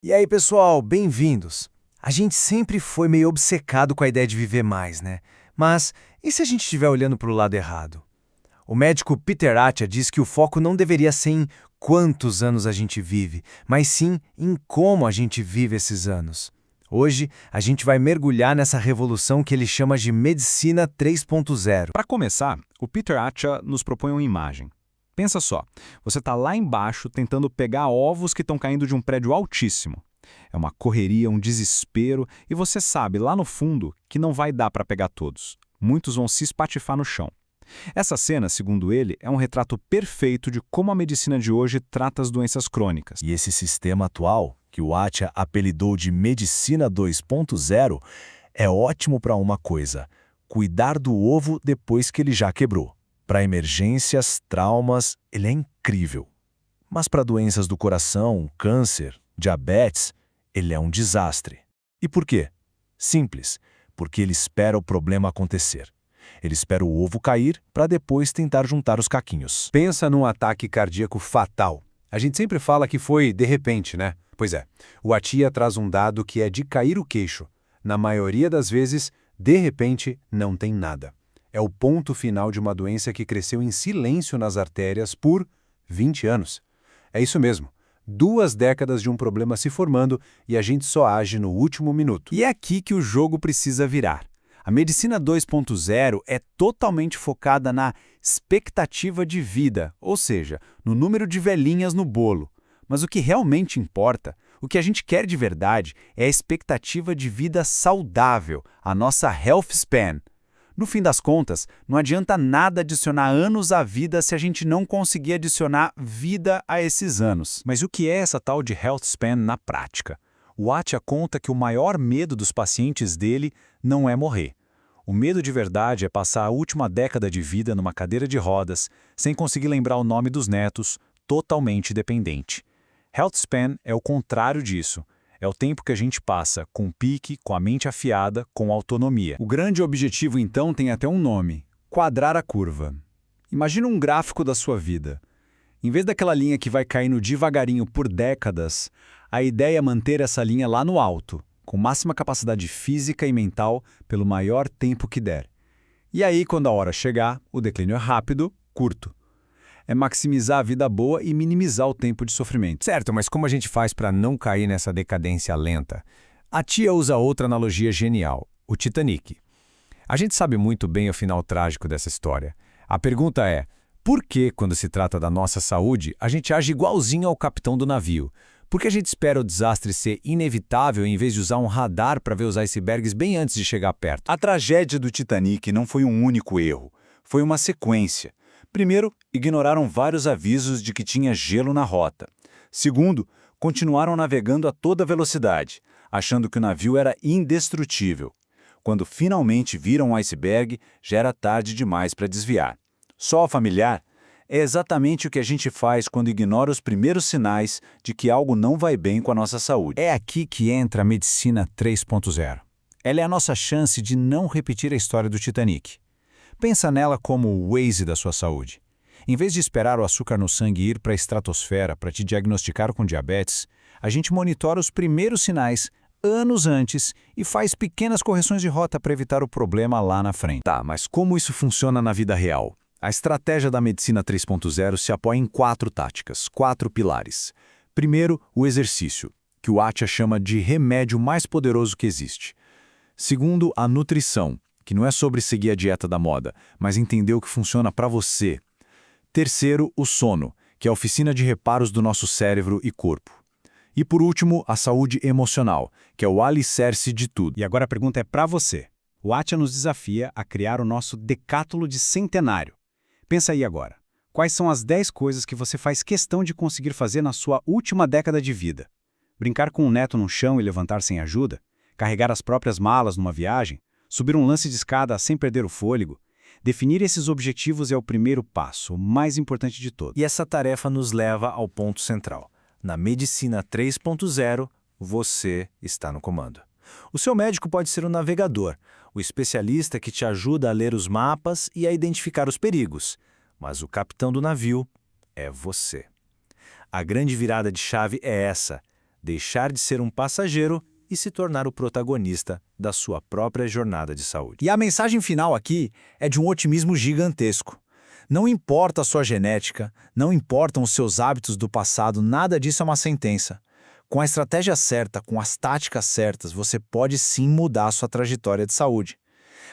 E aí, pessoal, bem-vindos. A gente sempre foi meio obcecado com a ideia de viver mais, né? Mas e se a gente estiver olhando para o lado errado? O médico Peter Attia diz que o foco não deveria ser em quantos anos a gente vive, mas sim em como a gente vive esses anos. Hoje, a gente vai mergulhar nessa revolução que ele chama de Medicina 3.0. Para começar, o Peter Attia nos propõe uma imagem. Pensa só, você está lá embaixo tentando pegar ovos que estão caindo de um prédio altíssimo. É uma correria, um desespero, e você sabe lá no fundo que não vai dar para pegar todos. Muitos vão se espatifar no chão. Essa cena, segundo ele, é um retrato perfeito de como a medicina de hoje trata as doenças crônicas. E esse sistema atual, que o Attia apelidou de Medicina 2.0, é ótimo para uma coisa: cuidar do ovo depois que ele já quebrou. Para emergências, traumas, ele é incrível. Mas para doenças do coração, câncer, diabetes, ele é um desastre. E por quê? Simples, porque ele espera o problema acontecer. Ele espera o ovo cair para depois tentar juntar os caquinhos. Pensa num ataque cardíaco fatal. A gente sempre fala que foi de repente, né? Pois é, o Attia traz um dado que é de cair o queixo. Na maioria das vezes, de repente, não tem nada. É o ponto final de uma doença que cresceu em silêncio nas artérias por 20 anos. É isso mesmo. 2 décadas de um problema se formando e a gente só age no último minuto. E é aqui que o jogo precisa virar. A medicina 2.0 é totalmente focada na expectativa de vida, ou seja, no número de velhinhas no bolo. Mas o que realmente importa, o que a gente quer de verdade, é a expectativa de vida saudável, a nossa health span. No fim das contas, não adianta nada adicionar anos à vida se a gente não conseguir adicionar vida a esses anos. Mas o que é essa tal de health span na prática? O Attia conta que o maior medo dos pacientes dele não é morrer. O medo de verdade é passar a última década de vida numa cadeira de rodas, sem conseguir lembrar o nome dos netos, totalmente dependente. Health span é o contrário disso. É o tempo que a gente passa com pique, com a mente afiada, com autonomia. O grande objetivo, então, tem até um nome: quadrar a curva. Imagina um gráfico da sua vida. Em vez daquela linha que vai caindo devagarinho por décadas, a ideia é manter essa linha lá no alto, com máxima capacidade física e mental pelo maior tempo que der. E aí, quando a hora chegar, o declínio é rápido, curto. É maximizar a vida boa e minimizar o tempo de sofrimento. Certo, mas como a gente faz para não cair nessa decadência lenta? A tia usa outra analogia genial, o Titanic. A gente sabe muito bem o final trágico dessa história. A pergunta é: por que, quando se trata da nossa saúde, a gente age igualzinho ao capitão do navio? Por que a gente espera o desastre ser inevitável em vez de usar um radar para ver os icebergs bem antes de chegar perto? A tragédia do Titanic não foi um único erro, foi uma sequência. Primeiro, ignoraram vários avisos de que tinha gelo na rota. Segundo, continuaram navegando a toda velocidade, achando que o navio era indestrutível. Quando finalmente viram o iceberg, já era tarde demais para desviar. Só familiar é exatamente o que a gente faz quando ignora os primeiros sinais de que algo não vai bem com a nossa saúde. É aqui que entra a medicina 3.0. Ela é a nossa chance de não repetir a história do Titanic. Pensa nela como o Waze da sua saúde. Em vez de esperar o açúcar no sangue ir para a estratosfera para te diagnosticar com diabetes, a gente monitora os primeiros sinais anos antes e faz pequenas correções de rota para evitar o problema lá na frente. Tá, mas como isso funciona na vida real? A estratégia da medicina 3.0 se apoia em 4 táticas, 4 pilares. Primeiro, o exercício, que o Attia chama de remédio mais poderoso que existe. Segundo, a nutrição, que não é sobre seguir a dieta da moda, mas entender o que funciona para você. Terceiro, o sono, que é a oficina de reparos do nosso cérebro e corpo. E por último, a saúde emocional, que é o alicerce de tudo. E agora a pergunta é para você. O Attia nos desafia a criar o nosso decátulo de centenário. Pensa aí agora. Quais são as 10 coisas que você faz questão de conseguir fazer na sua última década de vida? Brincar com um neto no chão e levantar sem ajuda? Carregar as próprias malas numa viagem? Subir um lance de escada sem perder o fôlego? Definir esses objetivos é o primeiro passo, o mais importante de todos. E essa tarefa nos leva ao ponto central. Na Medicina 3.0, você está no comando. O seu médico pode ser o navegador, o especialista que te ajuda a ler os mapas e a identificar os perigos. Mas o capitão do navio é você. A grande virada de chave é essa: deixar de ser um passageiro e se tornar o protagonista da sua própria jornada de saúde. E a mensagem final aqui é de um otimismo gigantesco. Não importa a sua genética, não importam os seus hábitos do passado, nada disso é uma sentença. Com a estratégia certa, com as táticas certas, você pode sim mudar a sua trajetória de saúde.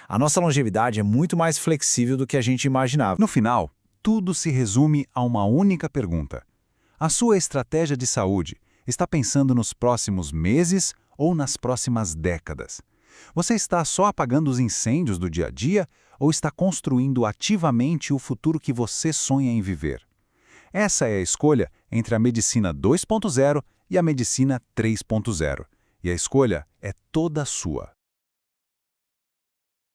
A nossa longevidade é muito mais flexível do que a gente imaginava. No final, tudo se resume a uma única pergunta. A sua estratégia de saúde está pensando nos próximos meses ou nas próximas décadas? Você está só apagando os incêndios do dia a dia ou está construindo ativamente o futuro que você sonha em viver? Essa é a escolha entre a medicina 2.0 e a medicina 3.0. E a escolha é toda sua.